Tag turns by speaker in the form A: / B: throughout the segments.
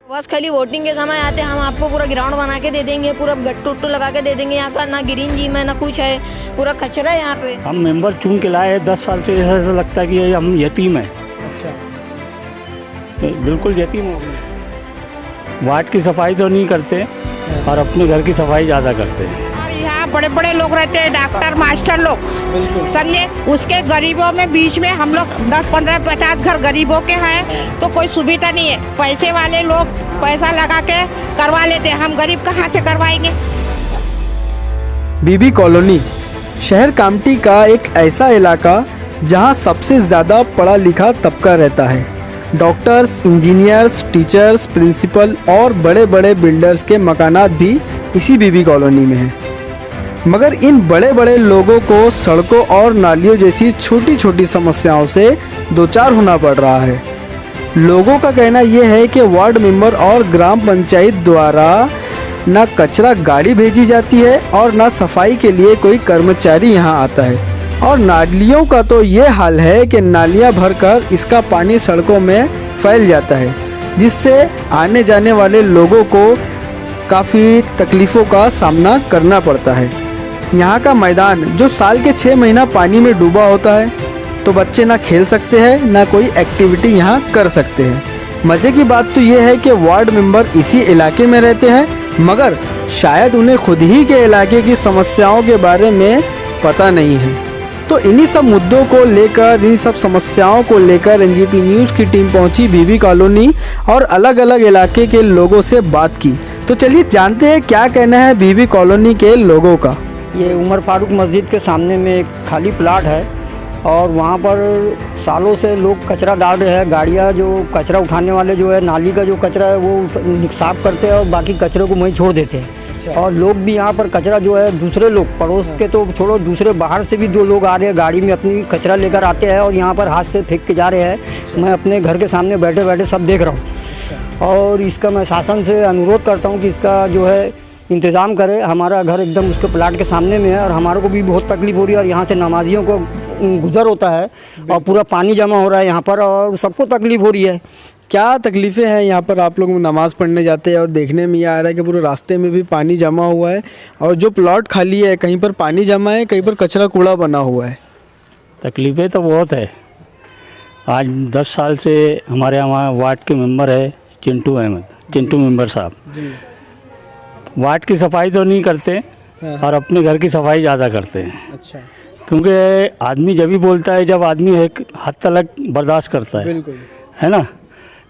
A: बस खाली वोटिंग के समय आते हम आपको पूरा ग्राउंड बना के दे देंगे, पूरा गट्टू उट्टू लगा के दे देंगे। यहाँ का ना ग्रीन जिम है ना कुछ है, पूरा कचरा है यहाँ पे।
B: हम मेंबर चुन के लाए 10 साल से, ऐसा लगता है कि हम यतीम हैं।
C: अच्छा,
B: बिल्कुल यतीम हो गए। वार्ड की सफाई तो नहीं करते और अपने घर की सफाई ज़्यादा करते हैं।
D: और यहाँ बड़े बड़े लोग रहते हैं, डॉक्टर मास्टर लोग, समझे। उसके गरीबों में बीच में हम लोग 10 15 50 घर गरीबों के हैं तो कोई सुविधा नहीं है। पैसे वाले लोग पैसा लगा के करवा लेते हैं, हम गरीब कहाँ से करवाएंगे।
C: बीबी कॉलोनी शहर कामटी का एक ऐसा इलाका जहां सबसे ज़्यादा पढ़ा लिखा तबका रहता है। डॉक्टर्स, इंजीनियर्स, टीचर्स, प्रिंसिपल और बड़े बड़े बिल्डर्स के मकानात भी इसी बीबी कॉलोनी में हैं। मगर इन बड़े बड़े लोगों को सड़कों और नालियों जैसी छोटी छोटी समस्याओं से दो चार होना पड़ रहा है। लोगों का कहना यह है कि वार्ड मेंबर और ग्राम पंचायत द्वारा ना कचरा गाड़ी भेजी जाती है और ना सफाई के लिए कोई कर्मचारी यहां आता है। और नालियों का तो ये हाल है कि नालियां भरकर इसका पानी सड़कों में फैल जाता है, जिससे आने जाने वाले लोगों को काफ़ी तकलीफ़ों का सामना करना पड़ता है। यहाँ का मैदान जो साल के 6 महीना पानी में डूबा होता है, तो बच्चे ना खेल सकते हैं ना कोई एक्टिविटी यहाँ कर सकते हैं। मज़े की बात तो ये है कि वार्ड मेंबर इसी इलाके में रहते हैं, मगर शायद उन्हें खुद ही के इलाके की समस्याओं के बारे में पता नहीं है। तो इन्हीं सब मुद्दों को लेकर, इन सब समस्याओं को लेकर एनजीपी न्यूज़ की टीम पहुंची बीबी कॉलोनी और अलग अलग इलाके के लोगों से बात की। तो चलिए जानते हैं क्या कहना है बीबी कॉलोनी के लोगों का।
B: ये उमर फारूक मस्जिद के सामने में एक खाली प्लाट है और वहाँ पर सालों से लोग कचरा डाल रहे हैं। गाड़ियाँ जो कचरा उठाने वाले जो है, नाली का जो कचरा है वो साफ करते हैं और बाकी कचरे को वहीं छोड़ देते हैं। और लोग भी यहाँ पर कचरा जो है, दूसरे लोग पड़ोस के तो छोड़ो, दूसरे बाहर से भी 2 लोग आ रहे हैं, गाड़ी में अपनी कचरा लेकर आते हैं और यहाँ पर हाथ से फेंक के जा रहे हैं। मैं अपने घर के सामने बैठे बैठे सब देख रहा हूँ और इसका मैं शासन से अनुरोध करता हूँ कि इसका जो है इंतज़ाम करे। हमारा घर एकदम उसके प्लाट के सामने में है और हमारे को भी बहुत तकलीफ़ हो रही है और यहाँ से नमाजियों को गुजर होता है और पूरा पानी जमा हो रहा है यहाँ पर और सबको तकलीफ़ हो रही है।
C: क्या तकलीफ़ें हैं यहाँ पर? आप लोग नमाज़ पढ़ने जाते हैं और देखने में ये आ रहा है कि पूरे रास्ते में भी पानी जमा हुआ है और जो प्लॉट खाली है कहीं पर पानी जमा है, कहीं पर कचरा कूड़ा बना हुआ है।
B: तकलीफ़ें तो बहुत है। आज 10 साल से हमारे यहाँ वार्ड के मेंबर है चिंटू मेंबर साहब। वार्ड की सफाई तो नहीं करते और अपने घर की सफाई ज़्यादा करते हैं।
C: अच्छा,
B: क्योंकि आदमी जब भी बोलता है जब आदमी एक हद तक बर्दाश्त करता है,
C: बिल्कुल
B: है ना।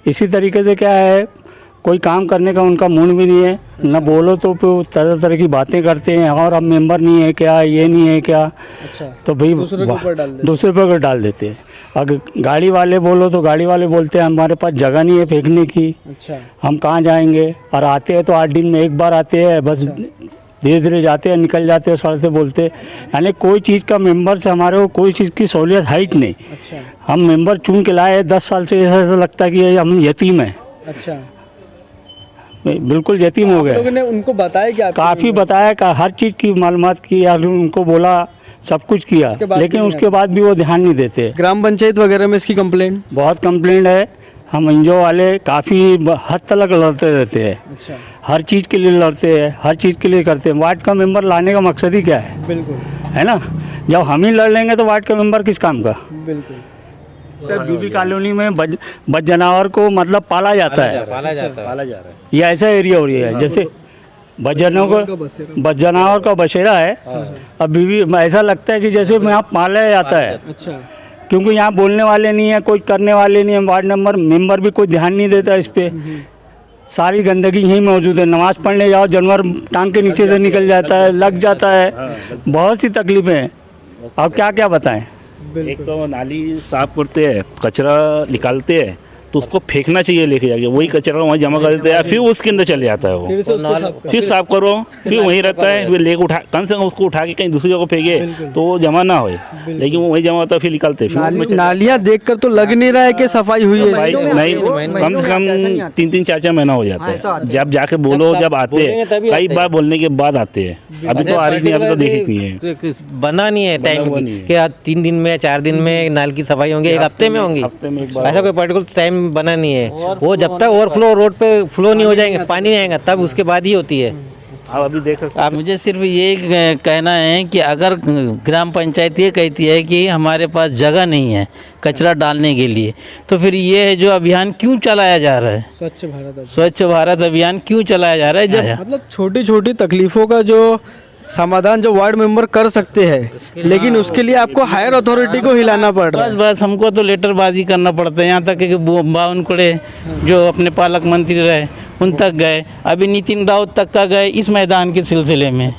B: इसी तरीके से क्या है, कोई काम करने का उनका मूड भी नहीं है, ना बोलो तो तरह तरह की बातें करते हैं और अब मेंबर नहीं है क्या, ये नहीं है क्या।
C: अच्छा,
B: तो भाई दूसरे पर डाल देते हैं। अगर गाड़ी वाले बोलो तो गाड़ी वाले बोलते हैं हमारे पास जगह नहीं है फेंकने की।
C: अच्छा,
B: हम कहाँ जाएंगे। और आते हैं तो 8 दिन में एक बार आते हैं, बस धीरे धीरे जाते हैं, निकल जाते हैं सड़क से बोलते। यानी कोई चीज़ का मेंबर से हमारे को कोई चीज़ की सहूलियत है ही नहीं।
C: अच्छा,
B: हम मेंबर चुन के लाए 10 साल से, ऐसा लगता है कि हम यतीम हैं।
C: अच्छा,
B: बिल्कुल यतीम हो गए।
C: लोगों ने उनको बताया कि
B: काफ़ी बताया का हर चीज़ की मालूमात की, उनको बोला, सब कुछ किया, लेकिन उसके बाद भी वो ध्यान नहीं देते।
C: ग्राम पंचायत वगैरह में इसकी कंप्लेंट
B: बहुत कंप्लेंट है। हम एनजीओ वाले काफ़ी हद तक लड़ते रहते हैं।
C: अच्छा,
B: हर चीज़ के लिए लड़ते हैं, हर चीज़ के लिए करते हैं। वार्ड का मेंबर लाने का मकसद ही क्या है?
C: बिल्कुल,
B: है ना। जब हम ही लड़ लेंगे तो वार्ड का मेंबर किस काम का?
C: बिल्कुल।
B: बीबी कॉलोनी में बद जानवर को मतलब पाला जाता है।
E: पाला जा रहा है।
B: ये ऐसा एरिया हो रही है जैसे बद जानवर का बसेरा है। अब बीबी ऐसा लगता है कि जैसे यहाँ पाला जाता है।
C: अच्छा,
B: क्योंकि यहाँ बोलने वाले नहीं है, कोई करने वाले नहीं है। वार्ड मेंबर भी कोई ध्यान नहीं देता इस पे। सारी गंदगी यहीं मौजूद है। नमाज़ पढ़ने जाओ, जानवर टांग के नीचे से निकल जाता है, लग जाता है। बहुत सी तकलीफें हैं। अब क्या क्या बताएं।
E: एक तो नाली साफ करते हैं, कचरा निकालते हैं तो उसको फेंकना चाहिए लेके जाके, वही कचरा वहीं जमा कर देते हैं, फिर उसके अंदर चले जाता है वो। फिर साफ करो, फिर वहीं रहता है, फिर लेके उठा, कम से कम उसको उठा के कहीं दूसरी जगह फेंके तो वो जमा ना हो, लेकिन वो वहीं जमा होता है, फिर निकालते। फिर
C: नालियाँ देखकर तो लग नहीं रहा है कि सफाई हुई है।
E: नहीं, कम से कम 3-3, 4-4 महीना हो जाता है। जब जाके बोलो, जब आते हैं, कई बार बोलने के बाद आते हैं। अभी तो आ रही नहीं, अभी तो देखी नहीं है,
F: बना नहीं है टाइम कि 3 दिन में 4 दिन में नाल की सफाई होंगी, 1 हफ्ते में होंगी। ऐसा कोई पर्टिकुलर टाइम में बना नहीं है। वो जब तक ओवरफ्लो रोड पे फ्लो नहीं हो जाएंगे, पानी नहीं आएगा, तब उसके बाद ही होती है।
E: आप अभी देख सकते हैं।
G: मुझे सिर्फ ये कहना है कि अगर ग्राम पंचायत ये कहती है कि हमारे पास जगह नहीं है कचरा डालने के लिए, तो फिर ये जो अभियान क्यों चलाया जा रहा है, स्वच्छ भारत अभियान क्यों चलाया जा रहा है? जब
C: मतलब छोटी छोटी तकलीफों का जो समाधान जो वार्ड मेंबर कर सकते हैं, लेकिन उसके लिए आपको हायर अथॉरिटी को हिलाना पड़ रहा है।
G: बस हमको तो लेटरबाजी करना पड़ता है। यहाँ तक कि बावनकुड़े जो अपने पालक मंत्री रहे उन तक गए, अभी नितिन राउत तक का गए इस मैदान के सिलसिले में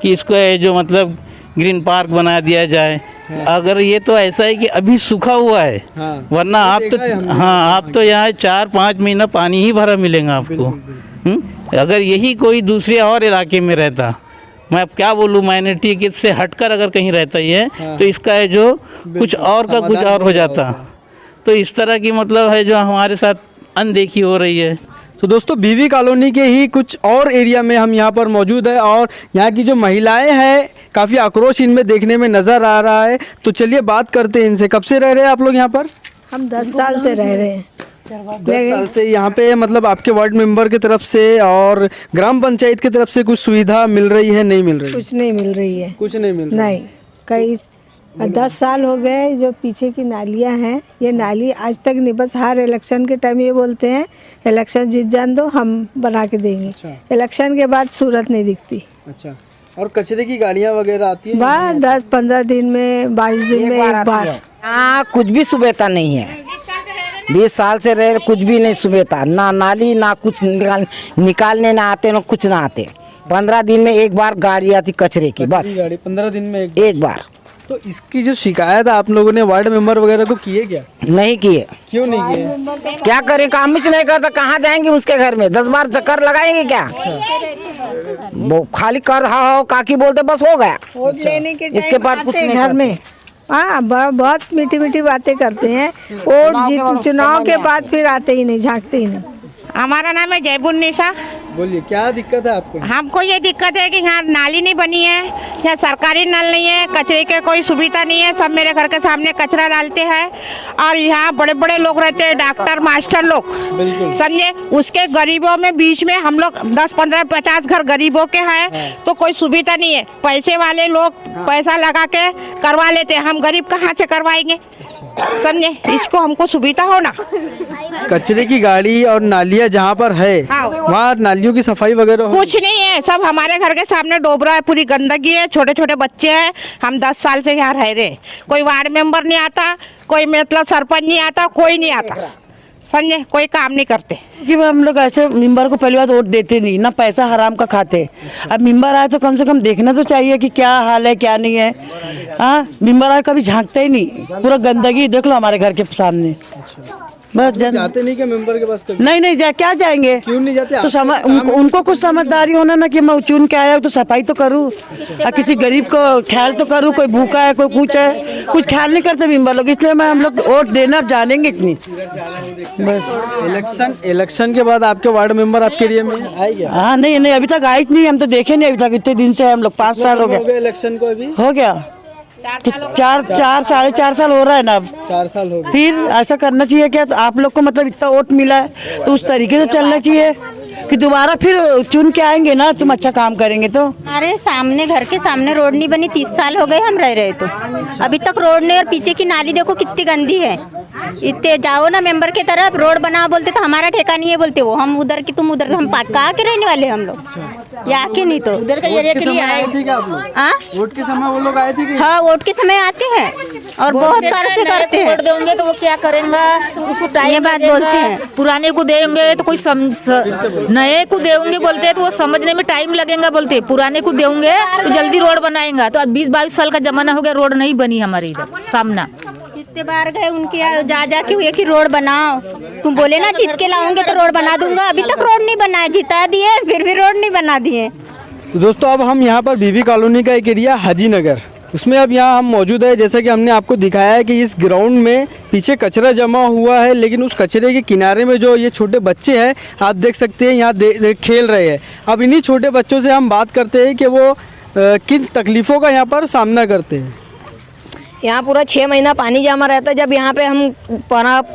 G: कि इसको जो मतलब ग्रीन पार्क बना दिया जाए। अगर ये तो ऐसा है कि अभी सूखा हुआ है, वरना आप तो यहाँ 4-5 महीना पानी ही भरा मिलेगा आपको। अगर यही कोई दूसरे और इलाके में रहता, मैं अब क्या बोलूँ, माइनॉरिटी के से हटकर अगर कहीं रहता ही है तो इसका है जो कुछ और का कुछ और हो जाता। तो इस तरह की मतलब है जो हमारे साथ अनदेखी हो रही है।
C: तो दोस्तों बीवी कॉलोनी के ही कुछ और एरिया में हम यहाँ पर मौजूद है और यहाँ की जो महिलाएं हैं काफ़ी आक्रोश इनमें देखने में नज़र आ रहा है। तो चलिए बात करते हैं इनसे। कब से रह रहे हैं आप लोग यहाँ पर?
H: हम 10 साल से रह रहे हैं।
C: 10 साल से यहाँ पे मतलब आपके वार्ड मेंबर की तरफ से और ग्राम पंचायत की तरफ से कुछ सुविधा मिल रही है, नहीं मिल रही?
H: कुछ नहीं मिल रही है।
C: कुछ नहीं मिल रही?
H: नहीं, कई 10 साल हो गए। जो पीछे की नालियाँ हैं, ये नाली आज तक नहीं, बस हर इलेक्शन के टाइम ये बोलते हैं इलेक्शन जीत जान दो हम बना के देंगे।
C: अच्छा।
H: इलेक्शन के बाद सूरत नहीं दिखती।
C: अच्छा। और कचरे की गाड़ियाँ वगैरह आती हैं?
H: बस 10-15 दिन में, 22 दिन में एक बार।
I: हाँ, कुछ भी सुविधा नहीं है। 20 साल से रह कुछ भी नहीं सुविधा, ना नाली ना कुछ निकालने ना आते ना कुछ ना आते। 15 दिन में एक बार गाड़ी आती कचरे की, बस
C: 15 दिन में
I: एक बार।
C: तो इसकी जो शिकायत आप लोगों ने वार्ड मेंबर वगैरह को किए क्या?
I: नहीं किए।
C: क्यों नहीं किए?
I: क्या करें, काम ही नहीं करता, कहाँ जाएंगे उसके घर में? 10 बार चक्कर लगाएंगे क्या? वो खाली कर हो काकी बोलते बस हो गया।
H: वोट लेने के
I: इसके बाद कुछ नहीं
H: घर में हाँ बहुत मीठी मीठी बातें करते हैं। वोट चुनाव के बाद फिर आते ही नहीं, झांकते ही नहीं।
D: हमारा नाम है जयबुन्निसा।
C: बोलिए क्या दिक्कत है आपको?
D: हमको ये दिक्कत है कि यहाँ नाली नहीं बनी है, यहाँ सरकारी नल नहीं है, कचरे के कोई सुविधा नहीं है। सब मेरे घर के सामने कचरा डालते हैं और यहाँ बड़े बड़े लोग रहते हैं, डॉक्टर मास्टर लोग, समझे। उसके गरीबों में बीच में हम लोग 10-15-50 घर गरीबों के हैं, तो कोई सुविधा नहीं है। पैसे वाले लोग पैसा लगा के करवा लेते हैं, हम गरीब कहाँ से करवाएंगे, समझे। इसको हमको सुविधा हो ना।
C: कचरे की गाड़ी और नालियाँ जहाँ पर है वहाँ नालियों की सफाई वगैरह
D: कुछ नहीं है। सब हमारे घर के सामने डोबरा है, पूरी गंदगी है, छोटे छोटे बच्चे हैं। हम 10 साल से यहाँ रह रहे, कोई वार्ड मेंबर नहीं आता, कोई मतलब सरपंच नहीं आता, कोई नहीं आता, समझे, कोई काम नहीं करते।
I: कि हम लोग ऐसे मेंबर को पहली बार वोट देते नहीं ना, पैसा हराम का खाते। अब मेंबर आए तो कम से कम देखना तो चाहिए कि क्या हाल है क्या नहीं है। हाँ, मेंबर आए कभी झांकते ही नहीं, पूरा गंदगी देख लो हमारे घर के सामने। बस
C: जाते नहीं क्या मेंबर के पास कभी?
I: नहीं क्या जाएंगे?
C: क्यों नहीं जाते?
I: तो उनको कुछ समझदारी होना ना कि मैं चुन के आया हूँ तो सफाई तो करूँ, किसी गरीब को ख्याल तो करूँ। कोई भूखा है, कोई कुछ है, कुछ ख्याल नहीं करते मेंबर लोग, इसलिए मैं हम लोग वोट देना अब जानेंगे इतनी। बस
C: इलेक्शन के बाद आपके वार्ड मेंबर आपके एरिया में आए क्या?
I: हाँ, नहीं अभी तक आई नहीं, हम तो देखे नहीं अभी तक। इतने दिन से हम लोग 5 साल हो गए
C: इलेक्शन को, अभी
I: हो गया 4 साल हो रहा है ना अब।
C: 4 साल हो गए।
I: फिर ऐसा करना चाहिए क्या? तो आप लोग को मतलब इतना वोट मिला है तो उस तरीके से चलना चाहिए कि दोबारा फिर चुन के आएंगे ना, तुम अच्छा काम करेंगे तो।
J: हमारे सामने घर के सामने रोड नहीं बनी, 30 साल हो गए हम रह रहे तो अभी तक रोड नहीं। और पीछे की नाली देखो कितनी गंदी है। इतने जाओ ना मेंबर की तरफ, रोड बना बोलते तो हमारा ठेका नहीं है बोलते वो, हम उधर की तुम उधर, हम कहाँ के रहने वाले हम लोग, या के नहीं तो उधर का एरिया के लिए आए थे।
C: वोट के समय वो लोग आए थे?
J: हाँ, वोट के समय आते हैं और बहुत कार्य से करते हैं।
A: वोट देंगे तो वो क्या करेंगे, उसको टाइम
J: ये बात बोलते हैं।
A: पुराने को देंगे तो कोई नए को देंगे बोलते हैं तो वो समझने में टाइम लगेगा बोलते हैं। पुराने को देंगे तो जल्दी रोड बनाएंगे। तो 20-22 साल का जमाना हो गया, रोड नहीं बनी हमारे इधर सामना।
J: कितने बार गए उनके जा के हुए कि रोड बनाओ, तुम बोले ना जीत के लाऊंगे तो रोड बना दूंगा, अभी तक रोड नहीं बनाया। जिता दिए फिर भी रोड नहीं बना दिए।
C: तो दोस्तों अब हम यहाँ पर बीबी कॉलोनी का एक एरिया हाजी नगर, उसमें अब यहाँ हम मौजूद है। जैसा कि हमने आपको दिखाया है कि इस ग्राउंड में पीछे कचरा जमा हुआ है, लेकिन उस कचरे के किनारे में जो ये छोटे बच्चे हैं आप देख सकते हैं यहाँ खेल रहे हैं। अब इन्हीं छोटे बच्चों से हम बात करते हैं कि वो किन तकलीफ़ों का यहाँ पर सामना करते हैं।
K: यहाँ पूरा 6 महीना पानी जमा रहता है। जब यहाँ पे हम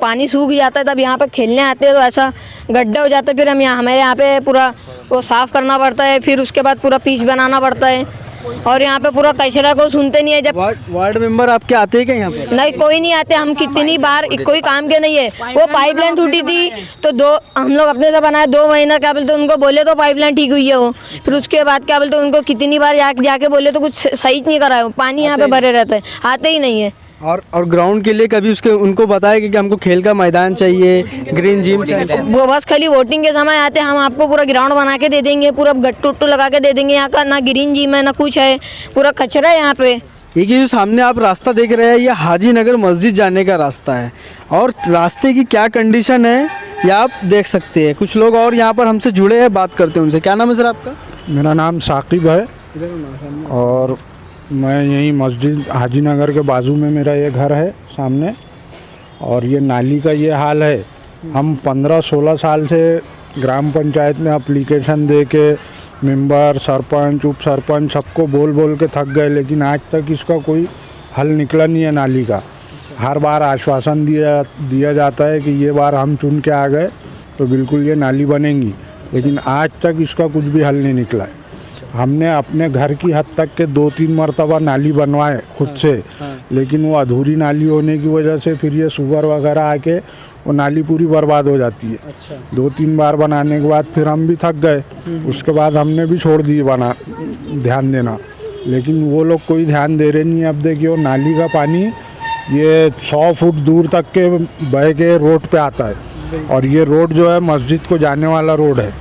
K: पानी सूख जाता है तब यहाँ पे खेलने आते हैं तो ऐसा गड्ढे हो जाते हैं। फिर हमें यहाँ पे पूरा वो साफ़ करना पड़ता है, फिर उसके बाद पूरा पीच बनाना पड़ता है। और यहाँ पे पूरा कचरा को सुनते नहीं है। जब
C: वार्ड मेंबर आपके आते हैं क्या यहाँ पे?
K: नहीं, कोई नहीं आते। हम कितनी बार, कोई काम के नहीं है। वो पाइपलाइन टूटी थी तो हम लोग अपने से बनाए 2 महीना, क्या बोलते उनको बोले तो पाइपलाइन ठीक हुई है वो। फिर उसके बाद क्या बोलते उनको कितनी बार जाके बोले तो कुछ सही नहीं करा है। पानी यहाँ पे भरे रहता है, आते ही नहीं है।
C: और ग्राउंड के लिए कभी उनको बताया कि हमको खेल का मैदान चाहिए, ग्रीन जिम चाहिए?
K: वो बस खाली वोटिंग के समय आते हैं, हम आपको पूरा ग्राउंड बना के दे देंगे, पूरा गट्टू उट्टू लगा के दे देंगे। यहाँ का ना ग्रीन जिम है ना कुछ है, पूरा कचरा है यहाँ पे।
C: ये जो सामने आप रास्ता देख रहे हैं, ये हाजी नगर मस्जिद जाने का रास्ता है। और रास्ते की क्या कंडीशन है ये आप देख सकते हैं। कुछ लोग और यहाँ पर हमसे जुड़े हैं, बात करते हैं उनसे। क्या नाम है सर आपका?
L: मेरा नाम साकिब है और मैं यहीं मस्जिद हाजी नगर के बाजू में मेरा ये घर है सामने। और ये नाली का ये हाल है। हम 15-16 साल से ग्राम पंचायत में एप्लीकेशन दे के मेंबर, सरपंच, उप सरपंच सबको बोल के थक गए, लेकिन आज तक इसका कोई हल निकला नहीं है नाली का। हर बार आश्वासन दिया जाता है कि ये बार हम चुन के आ गए तो बिल्कुल ये नाली बनेंगी, लेकिन आज तक इसका कुछ भी हल नहीं निकला है। हमने अपने घर की हद तक के 2-3 मरतबा नाली बनवाए खुद से, लेकिन वो अधूरी नाली होने की वजह से फिर ये सुअर वगैरह आके वो नाली पूरी बर्बाद हो जाती है। 2-3 बार बनाने के बाद फिर हम भी थक गए, उसके बाद हमने भी छोड़ दी ध्यान देना, लेकिन वो लोग कोई ध्यान दे रहे नहीं। अब देखिए वो नाली का पानी ये 100 फुट दूर तक के बह के रोड पे आता है, और ये रोड जो है मस्जिद को जाने वाला रोड है।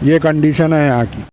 L: ये कंडीशन है यहाँ की।